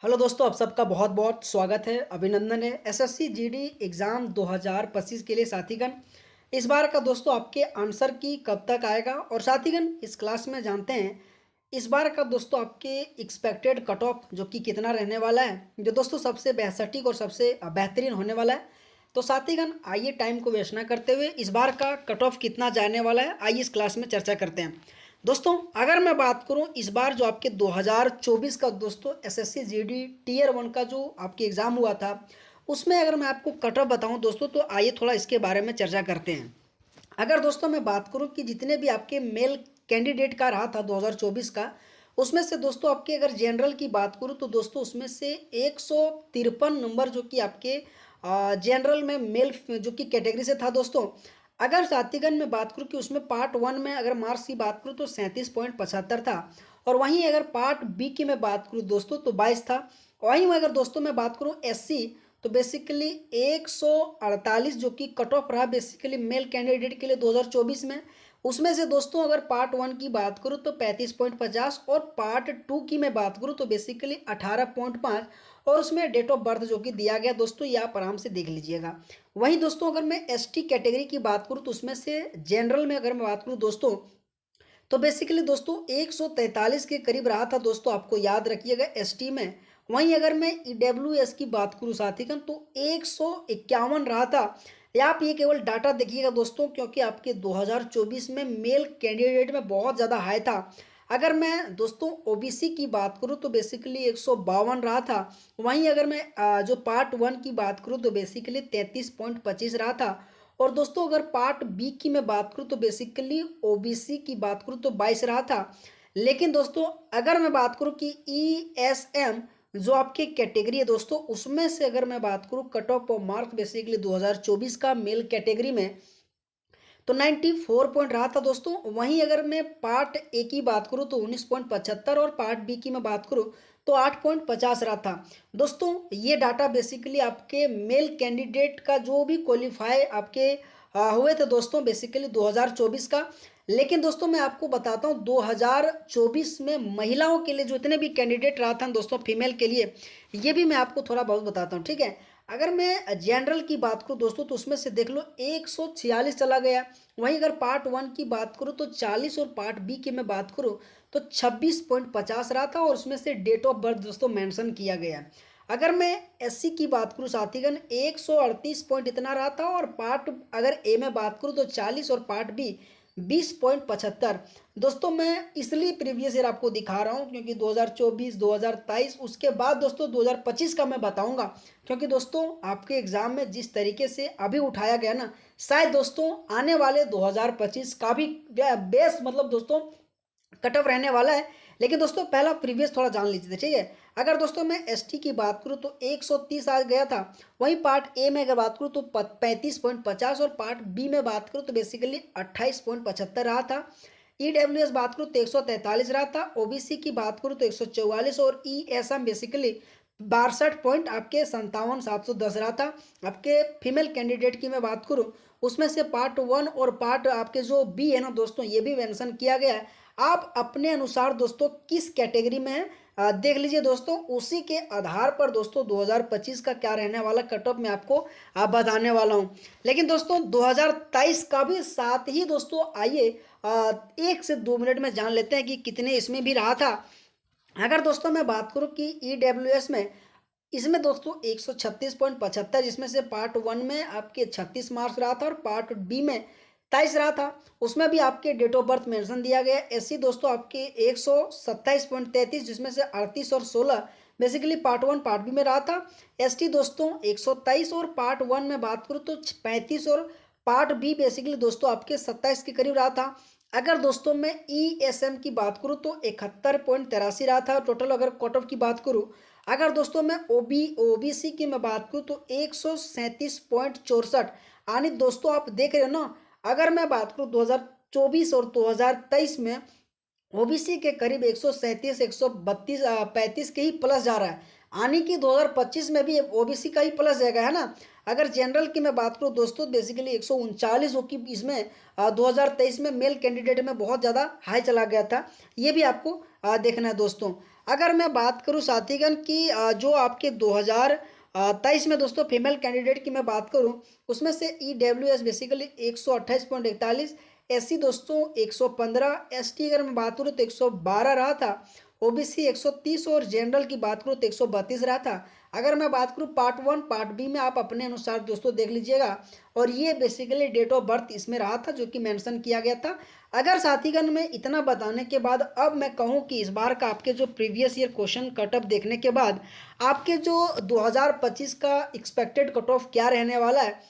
Hello दोस्तों, आप सबका बहुत बहुत स्वागत है, अभिनंदन है। एसएससी जीडी एग्ज़ाम 2025 के लिए साथीगण, इस बार का दोस्तों आपके आंसर की कब तक आएगा और साथीगण इस क्लास में जानते हैं इस बार का दोस्तों आपके एक्सपेक्टेड कट ऑफ जो कि कितना रहने वाला है, जो दोस्तों सबसे सटीक और सबसे बेहतरीन होने वाला है। तो साथीगण आइए टाइम को वेस्ट ना करते हुए इस बार का कट ऑफ कितना जाने वाला है, आइए इस क्लास में चर्चा करते हैं। दोस्तों अगर मैं बात करूं इस बार जो आपके 2024 का दोस्तों एसएससी जीडी टीयर 1 का जो आपके एग्ज़ाम हुआ था, उसमें अगर मैं आपको कट ऑफ बताऊं दोस्तों, तो आइए थोड़ा इसके बारे में चर्चा करते हैं। अगर दोस्तों मैं बात करूं कि जितने भी आपके मेल कैंडिडेट का रहा था 2024 का, उसमें से दोस्तों आपके अगर जनरल की बात करूं तो दोस्तों उसमें से 153 नंबर जो कि आपके जनरल में मेल जो कि कैटेगरी से था दोस्तों। अगर साथीगण में बात करूं कि उसमें पार्ट 1 में अगर मार्क्स की बात करूं तो 37.75 था, और वहीं अगर पार्ट बी की मैं बात करूं दोस्तों तो 22 था। वहीं अगर दोस्तों मैं बात करूं एससी तो बेसिकली 148 जो कि कट ऑफ रहा बेसिकली मेल कैंडिडेट के लिए 2024 में। उसमें से दोस्तों अगर पार्ट 1 की बात करूं तो 35.50, और पार्ट 2 की मैं बात करूं तो बेसिकली 18.5, और उसमें डेट ऑफ बर्थ जो कि दिया गया दोस्तों, ये आप आराम से देख लीजिएगा। वहीं दोस्तों अगर मैं एसटी कैटेगरी की बात करूं तो उसमें से जनरल में अगर मैं बात करूं दोस्तों तो बेसिकली दोस्तों 143 के करीब रहा था दोस्तों, आपको याद रखिएगा एसटी में। वहीं अगर मैं ईडब्ल्यूएस की बात करूं साथीगण तो 151 रहा था। या आप ये केवल डाटा देखिएगा दोस्तों, क्योंकि आपके 2024 में मेल कैंडिडेट में बहुत ज़्यादा हाई था। अगर मैं दोस्तों ओबीसी की बात करूं तो बेसिकली 152 रहा था। वहीं अगर मैं जो पार्ट 1 की बात करूं तो बेसिकली 33.25 रहा था। और दोस्तों अगर पार्ट बी की मैं बात करूं तो बेसिकली ओबीसी की बात करूं तो 22 रहा था। लेकिन दोस्तों अगर मैं बात करूं कि ईएसएम जो आपकी कैटेगरी है दोस्तों, उसमें से अगर मैं बात करूं कट ऑफ मार्क्स बेसिकली 2024 का मेल कैटेगरी में तो 94 पॉइंट रहा था दोस्तों। वहीं अगर मैं पार्ट ए की बात करूं तो 19.75, और पार्ट बी की मैं बात करूं तो 8.50 रहा था दोस्तों। ये डाटा बेसिकली आपके मेल कैंडिडेट का जो भी क्वालिफाई आपके हुए थे दोस्तों बेसिकली 2024 का। लेकिन दोस्तों मैं आपको बताता हूँ 2024 में महिलाओं के लिए जो इतने भी कैंडिडेट रहा था दोस्तों फीमेल के लिए, ये भी मैं आपको थोड़ा बहुत बताता हूँ, ठीक है। अगर मैं जनरल की बात करूं दोस्तों तो उसमें से देख लो 146 चला गया। वहीं अगर पार्ट 1 की बात करूं तो 40, और पार्ट बी की मैं बात करूं तो 26.50 रहा था, और उसमें से डेट ऑफ बर्थ दोस्तों मेंशन किया गया है। अगर मैं एससी की बात करूं साथीगण 138 पॉइंट इतना रहा था, और पार्ट अगर ए में बात करूं तो 40, और पार्ट बी 20.75। दोस्तों मैं इसलिए प्रीवियस ईयर आपको दिखा रहा हूं क्योंकि 2024 2023 उसके बाद दोस्तों 2025 का मैं बताऊंगा, क्योंकि दोस्तों आपके एग्जाम में जिस तरीके से अभी उठाया गया ना, शायद दोस्तों आने वाले 2025 का भी बेस मतलब दोस्तों कट ऑफ रहने वाला है। लेकिन दोस्तों पहला प्रीवियस थोड़ा जान लीजिए, ठीक है। अगर दोस्तों मैं एसटी की बात करूं तो 130 आ गया था। वहीं पार्ट ए में अगर बात करूं तो 35.50, और पार्ट बी में बात करूं तो बेसिकली 28.75 रहा था। ईडब्ल्यूएस बात करूं तो 143 रहा था। ओबीसी की बात करूं तो 144, और ईएसएम बेसिकली 62 पॉइंट आपके 57,710 रहा था। आपके फीमेल कैंडिडेट की मैं बात करूं उसमें से पार्ट 1 और पार्ट आपके जो बी है ना दोस्तों, ये भी मेंशन किया गया है। आप अपने अनुसार दोस्तों किस कैटेगरी में है देख लीजिए दोस्तों, उसी के आधार पर दोस्तों 2025 का क्या रहने वाला कट ऑफ मैं आपको बताने वाला हूं। लेकिन दोस्तों 2023 का भी साथ ही दोस्तों आइए 1 से 2 मिनट में जान लेते हैं कि कितने इसमें भी रहा था। अगर दोस्तों मैं बात करूं कि ईडब्ल्यूएस में, इसमें दोस्तों 136.75, जिसमें से पार्ट 1 में आपके 36 मार्क्स रहा था, और पार्ट बी में 23 रहा था। उसमें भी आपके डेट ऑफ बर्थ मेंशन दिया गया। एससी दोस्तों आपके 127.33, जिसमें से 38 और 16 बेसिकली पार्ट 1 पार्ट बी में रहा था। एसटी दोस्तों 123, और पार्ट 1 में बात करूँ तो 35, और पार्ट बी बेसिकली दोस्तों आपके 27 के करीब रहा था। अगर दोस्तों मैं ईएसएम की बात करूं तो 71.83 रहा था टोटल, अगर कट ऑफ की बात करूं। अगर दोस्तों मैं ओबीसी की मैं बात करूं तो 137.64। यानी दोस्तों आप देख रहे हो ना, अगर मैं बात करूं 2024 और 2023 में ओबीसी के करीब 137 132 35 के ही प्लस जा रहा है। आने की 2025 में भी ओबीसी का ही प्लस जाएगा, है ना। अगर जनरल की मैं बात करूं दोस्तों बेसिकली 139 जो कि इसमें 2023 में मेल कैंडिडेट में बहुत ज़्यादा हाई चला गया था। ये भी आपको देखना है दोस्तों। अगर मैं बात करूँ साथीगण कि जो आपके 2023 में दोस्तों फीमेल कैंडिडेट की मैं बात करूँ, उसमें से ईडब्ल्यूएस बेसिकली 128.41, एससी दोस्तों 115, एसटी अगर मैं बात करूँ तो 112 रहा था, ओबीसी 130 और जनरल की बात करूँ तो 132 रहा था। अगर मैं बात करूँ पार्ट 1, पार्ट बी में आप अपने अनुसार दोस्तों देख लीजिएगा, और ये बेसिकली डेट ऑफ बर्थ इसमें रहा था जो कि मेंशन किया गया था। अगर साथीगण में इतना बताने के बाद अब मैं कहूँ कि इस बार का आपके जो previous year question cut off देखने के बाद आपके जो 2025 का एक्सपेक्टेड कट ऑफ क्या रहने वाला है,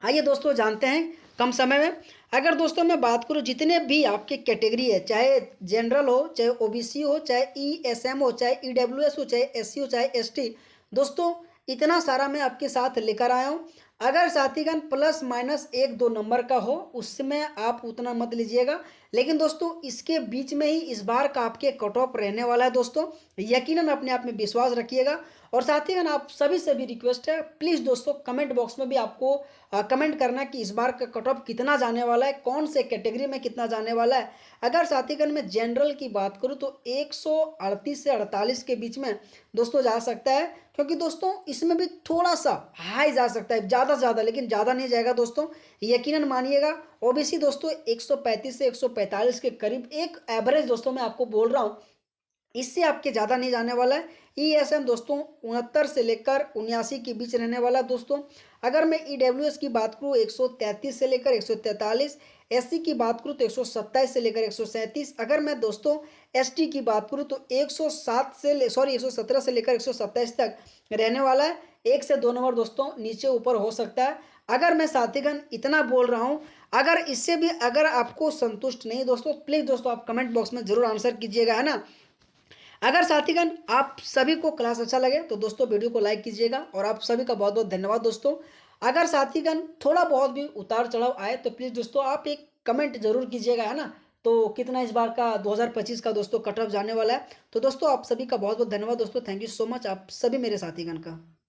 आइए दोस्तों जानते हैं कम समय में। अगर दोस्तों मैं बात करूं जितने भी आपके कैटेगरी है, चाहे जनरल हो, चाहे ओबीसी हो, चाहे ईएसएम हो, चाहे ईडब्ल्यूएस हो, चाहे एससी हो, चाहे एसटी, दोस्तों इतना सारा मैं आपके साथ लेकर आया हूं। अगर साथीगण प्लस माइनस एक दो नंबर का हो उसमें आप उतना मत लीजिएगा, लेकिन दोस्तों इसके बीच में ही इस बार का आपके कट ऑफ रहने वाला है दोस्तों, यकीनन अपने आप में विश्वास रखिएगा। और साथीगण आप सभी से भी रिक्वेस्ट है, प्लीज़ दोस्तों कमेंट बॉक्स में भी आपको कमेंट करना कि इस बार का कट ऑफ कितना जाने वाला है, कौन से कैटेगरी में कितना जाने वाला है। अगर साथीगण में जनरल की बात करूं तो 138 से 48 के बीच में दोस्तों जा सकता है, क्योंकि दोस्तों इसमें भी थोड़ा सा हाई जा सकता है, ज़्यादा से ज़्यादा, लेकिन ज़्यादा नहीं जाएगा दोस्तों, यकीनन मानिएगा। ओबीसी दोस्तों 135 से 145 के करीब एक एवरेज दोस्तों मैं आपको बोल रहा हूँ, इससे आपके ज़्यादा नहीं जाने वाला है। ईएसएम दोस्तों 69 से लेकर 79 के बीच रहने वाला है दोस्तों। अगर मैं ईडब्ल्यूएस की बात करूँ 133 से लेकर 143, एससी की बात करूँ तो 127 से लेकर 137, अगर मैं दोस्तों एसटी की बात करूँ तो 117 से लेकर 127 तक रहने वाला है। एक से दो नंबर दोस्तों नीचे ऊपर हो सकता है। अगर मैं साथीगण इतना बोल रहा हूँ, अगर इससे भी अगर आपको संतुष्ट नहीं दोस्तों, प्लीज़ दोस्तों आप कमेंट बॉक्स में ज़रूर आंसर कीजिएगा, है ना। अगर साथीगण आप सभी को क्लास अच्छा लगे तो दोस्तों वीडियो को लाइक कीजिएगा, और आप सभी का बहुत बहुत धन्यवाद दोस्तों। अगर साथीगण थोड़ा बहुत भी उतार चढ़ाव आए तो प्लीज़ दोस्तों आप एक कमेंट जरूर कीजिएगा, है ना। तो कितना इस बार का 2025 का दोस्तों कट ऑफ जाने वाला है। तो दोस्तों आप सभी का बहुत बहुत धन्यवाद दोस्तों, थैंक यू सो मच आप सभी मेरे साथीगण का।